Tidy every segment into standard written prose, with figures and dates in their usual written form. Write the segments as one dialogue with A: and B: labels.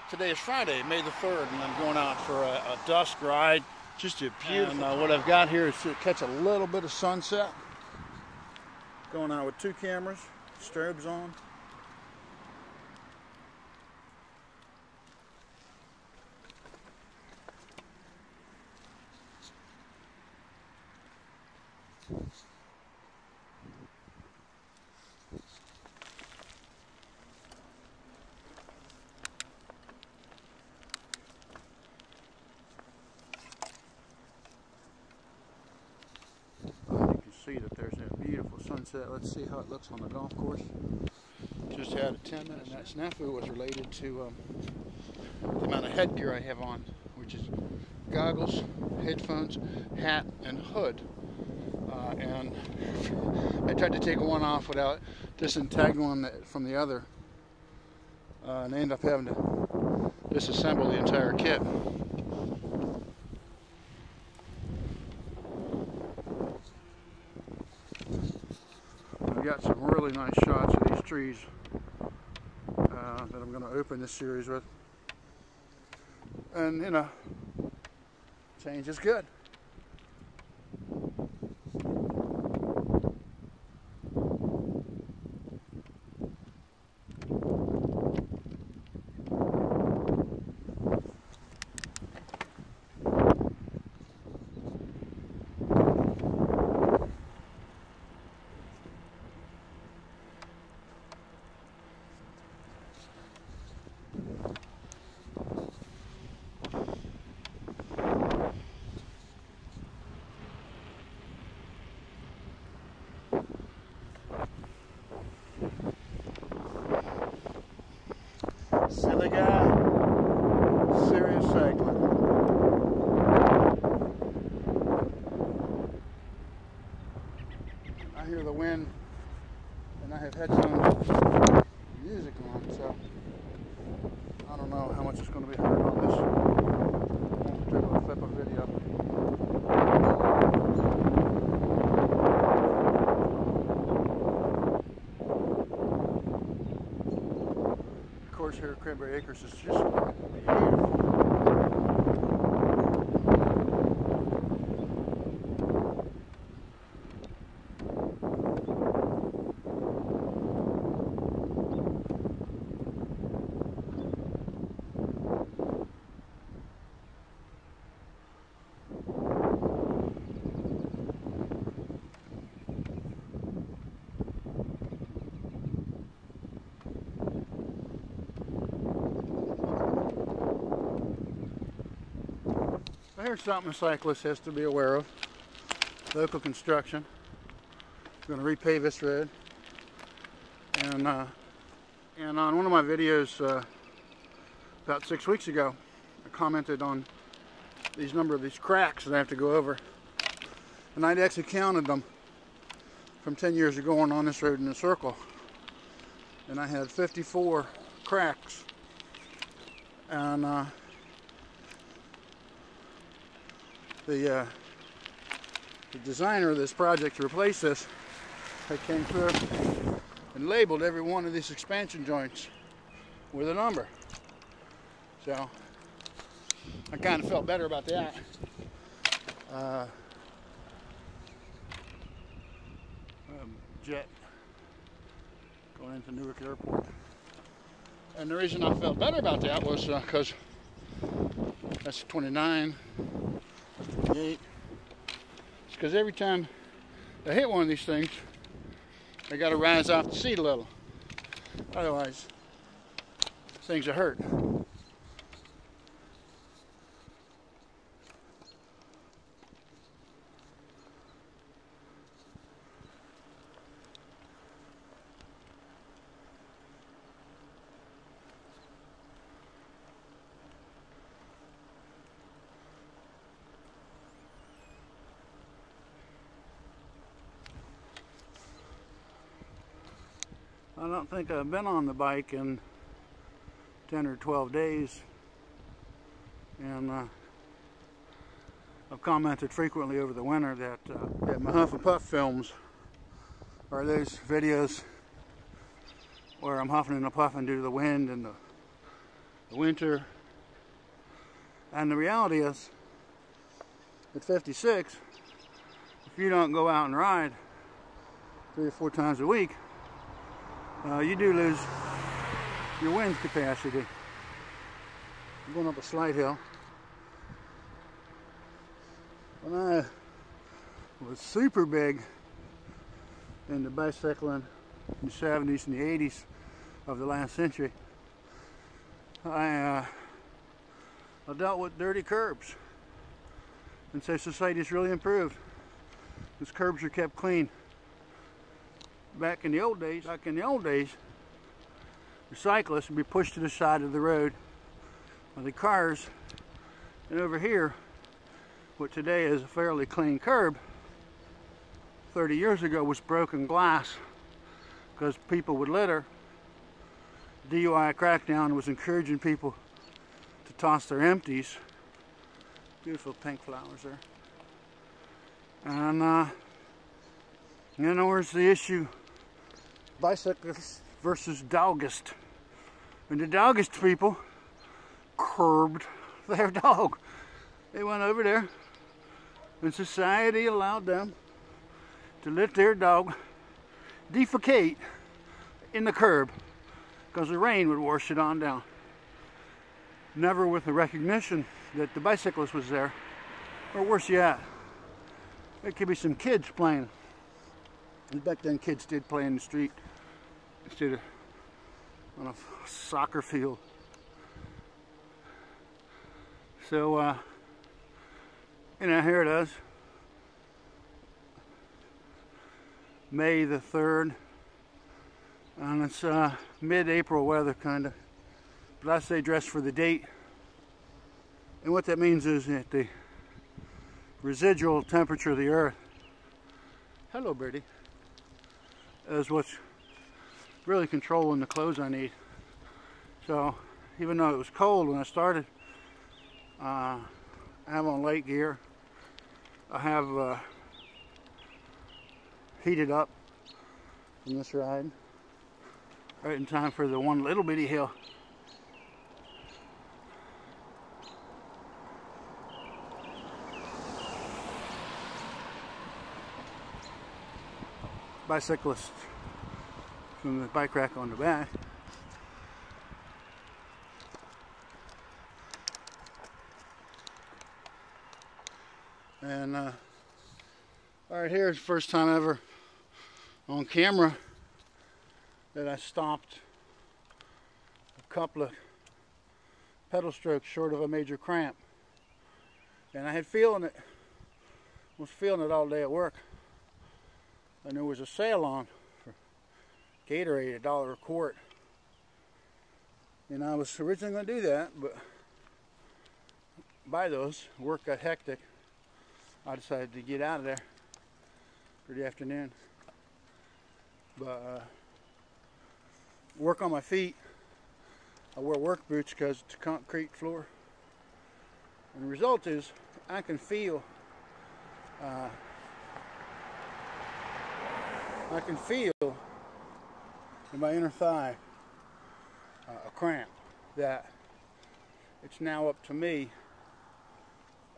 A: Today is Friday, May the 3rd, and I'm going out for a dusk ride. Just a beautiful. And what I've got here is to catch a little bit of sunset. Going out with 2 cameras, strobes on. See that there's a beautiful sunset. Let's see how it looks on the golf course. Just had a 10-minute, and that snafu was related to the amount of headgear I have on, which is goggles, headphones, hat, and hood. And I tried to take one off without disentangling it from the other, and I ended up having to disassemble the entire kit. Got some really nice shots of these trees that I'm going to open this series with, and you know, change is good. Silly guy, serious cycling. I hear the wind, and I have headphones, music on, so I don't know how much it's going to be heard on this. Won't particularly flip a video. Here at Cranbury Acres is just beautiful. Here's something a cyclist has to be aware of. Local construction. I'm going to repave this road. And on one of my videos about 6 weeks ago, I commented on these number of these cracks that I have to go over. And I'd actually counted them from 10 years ago on this road in a circle. And I had 54 cracks. And the designer of this project to replace this, I came through and labeled every one of these expansion joints with a number. So I kind of felt better about that. Jet going into Newark Airport. And the reason I felt better about that was because that's 29. 28. It's because every time I hit one of these things, I got to rise off the seat a little. Otherwise, things will hurt. I don't think I've been on the bike in 10 or 12 days, and I've commented frequently over the winter that my Huff and Puff films are those videos where I'm huffing and puffing due to the wind and the winter. And the reality is, at 56, if you don't go out and ride 3 or 4 times a week, you do lose your wind capacity. I'm going up a slight hill. When I was super big into bicycling in the 70s and the 80s of the last century, I dealt with dirty curbs. And so society's really improved. These curbs are kept clean. Back in the old days, the cyclists would be pushed to the side of the road by the cars. And over here, what today is a fairly clean curb, 30 years ago was broken glass because people would litter. DUI crackdown was encouraging people to toss their empties. Beautiful pink flowers there. And then there's the issue, bicyclists versus doggists. And the doggist people curbed their dog. They went over there and society allowed them to let their dog defecate in the curb because the rain would wash it on down. Never with the recognition that the bicyclist was there, or worse yet, there could be some kids playing. And back then kids did play in the street instead of on a soccer field. So, here it is, May the 3rd, and it's mid-April weather kind of, but I say dress for the date. And what that means is that the residual temperature of the earth, hello birdie, is what's really controlling the clothes I need. So even though it was cold when I started, I have on light gear. I have heated up from this ride right in time for the one little bitty hill. Bicyclist from the bike rack on the back. And alright, here's the first time ever on camera that I stopped a couple of pedal strokes short of a major cramp. And I had was feeling it all day at work. And there was a sale on for Gatorade, $1 a quart. And I was originally going to do that, but buy those. Work got hectic. I decided to get out of there for the afternoon. But work on my feet. I wear work boots because it's a concrete floor. And the result is I can feel in my inner thigh a cramp that it's now up to me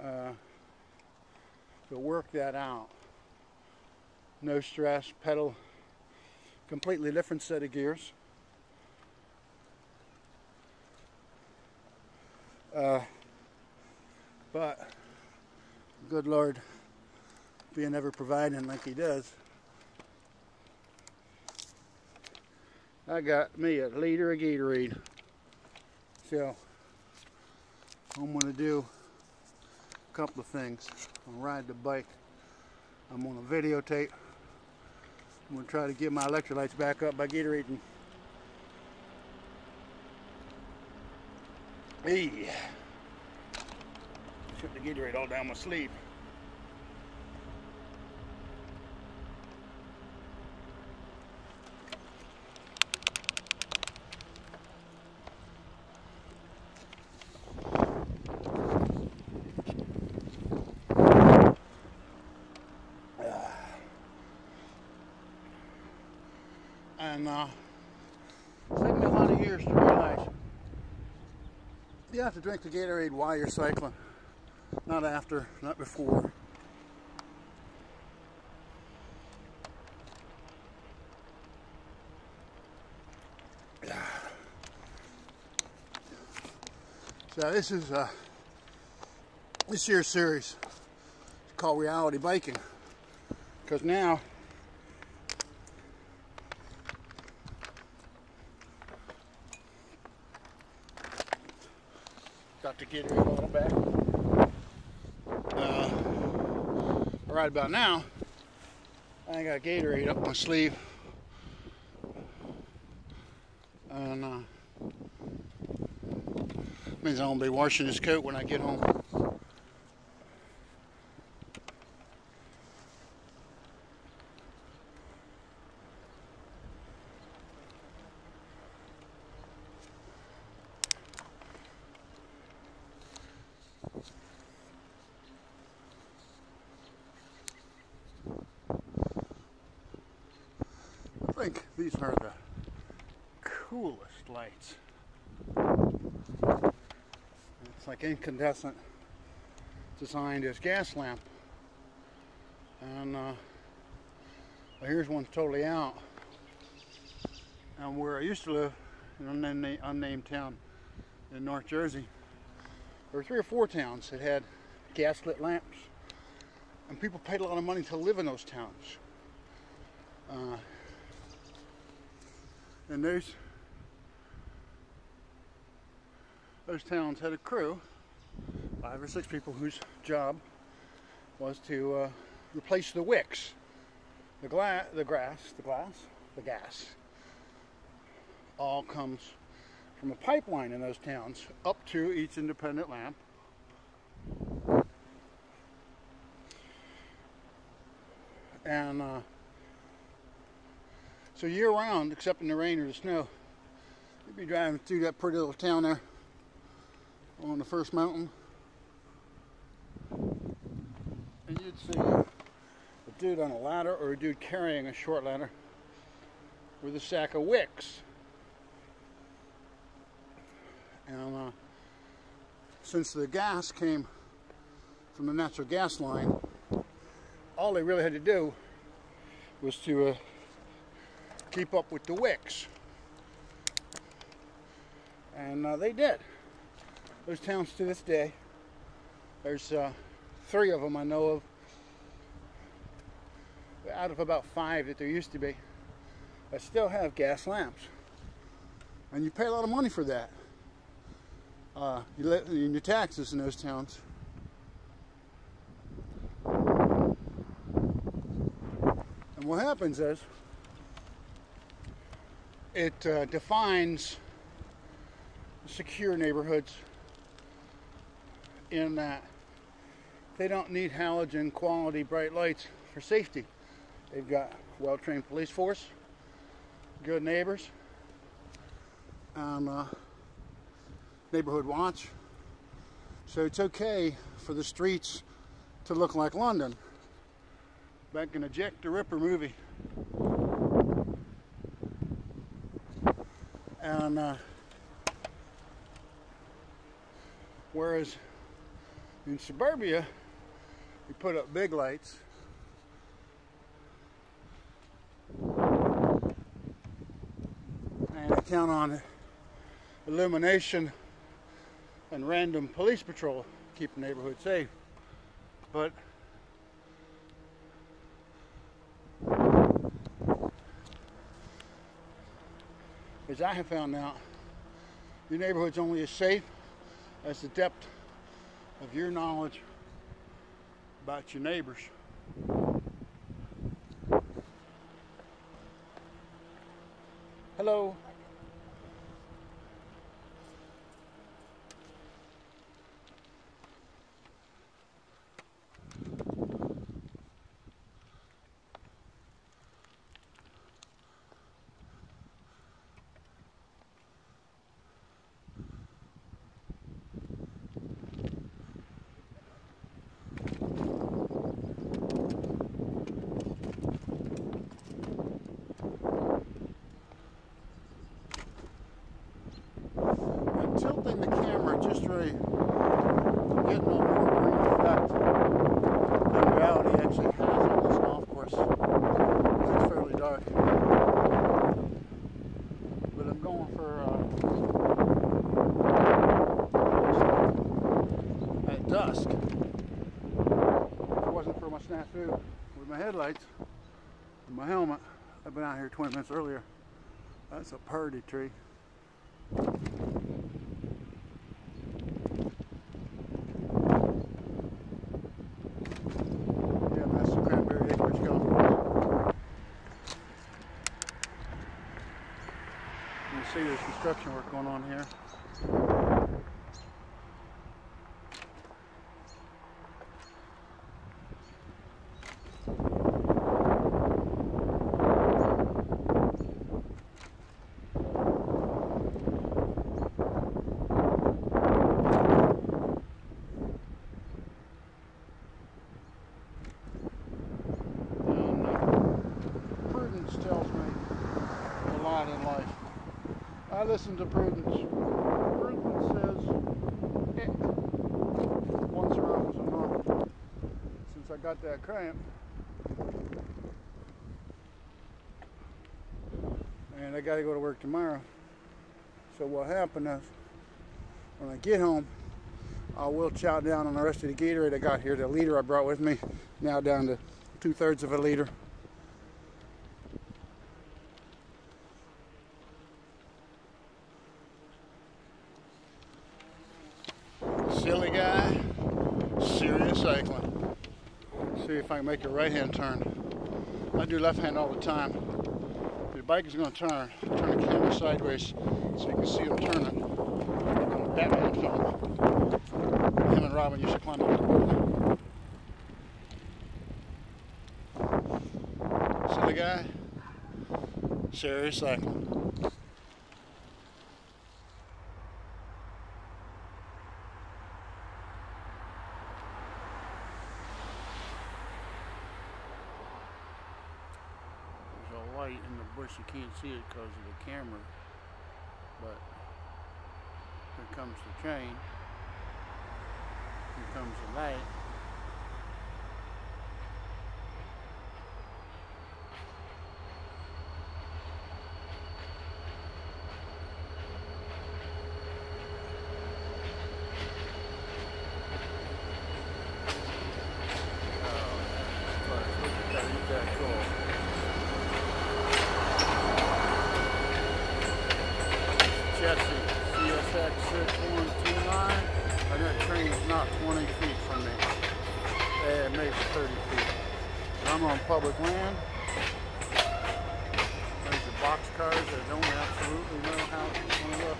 A: to work that out. No stress, pedal, completely different set of gears. But good Lord, being ever providing like He does, I got me a liter of Gatorade. So I'm going to do a couple of things. I'm going to ride the bike. I'm going to videotape. I'm going to try to get my electrolytes back up by Gatorading. Hey! Shut the Gatorade all down my sleeve. And it's taken me a lot of years to realize You have to drink the Gatorade while you're cycling, not after, not before. So this is this year's series. It's called Reality Biking, because now got to get it a little bit. Right about now, I got Gatorade up my sleeve, and means I won't be washing this coat when I get home. I think these are the coolest lights. It's like incandescent, designed as gas lamp, and well, here's one totally out. And where I used to live, in an unnamed town in North Jersey, there were 3 or 4 towns that had gas lit lamps, and people paid a lot of money to live in those towns. And those towns had a crew, 5 or 6 people, whose job was to replace the wicks. The gas all comes from a pipeline in those towns up to each independent lamp. And so year round, except in the rain or the snow, you'd be driving through that pretty little town there on the first mountain, and you'd see a dude on a ladder or a dude carrying a short ladder with a sack of wicks. And since the gas came from the natural gas line, all they really had to do was to keep up with the wicks, and they did. Those towns to this day, there's 3 of them I know of, out of about 5 that there used to be, that still have gas lamps. And you pay a lot of money for that. You let in your taxes in those towns. And what happens is, it defines secure neighborhoods in that they don't need halogen quality bright lights for safety. They've got well-trained police force, good neighbors, and neighborhood watch. So it's okay for the streets to look like London, back in the Jack the Ripper movie. And whereas in suburbia, you put up big lights, and you count on illumination and random police patrol to keep the neighborhood safe. But as I have found out, your neighborhood's only as safe as the depth of your knowledge about your neighbors. Hello. my snafu with my headlights and my helmet. I've been out here 20 minutes earlier. That's a purdy tree. Yeah, that's the Cranbury Acres golf course. You can see there's construction work going on here. Tells me a lot in life. I listen to Prudence. Prudence says, once around was enough. Since I got that cramp, and I got to go to work tomorrow. So what happened is, when I get home, I will chow down on the rest of the Gatorade I got here. The liter I brought with me, now down to 2/3 of a liter. Silly guy, serious cycling. See if I can make a right-hand turn. I do left-hand all the time. The bike is going to turn the camera sideways so you can see him turning. On Batman film. Him and Robin used to climb up the building. Silly guy, serious cycling. Light in the bush, you can't see it because of the camera, but here comes the train, here comes the light. Look at that cool. CSX 6129, and that train is not 20 feet from me. Maybe 30 feet. I'm on public land. There's the box cars that don't absolutely know how it's going to look.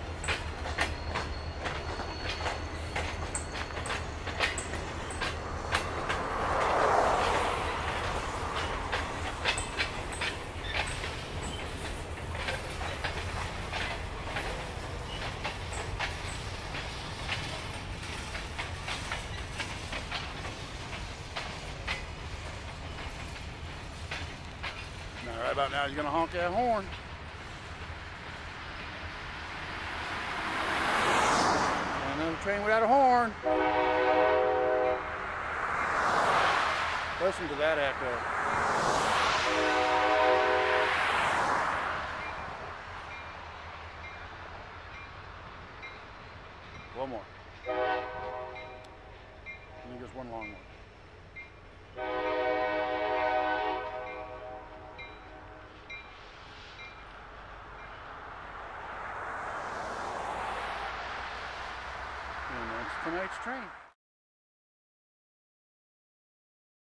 A: Right about now, he's going to honk that horn. Another train without a horn. Listen to that echo. One more. I think there's one long one. And that's tonight's train.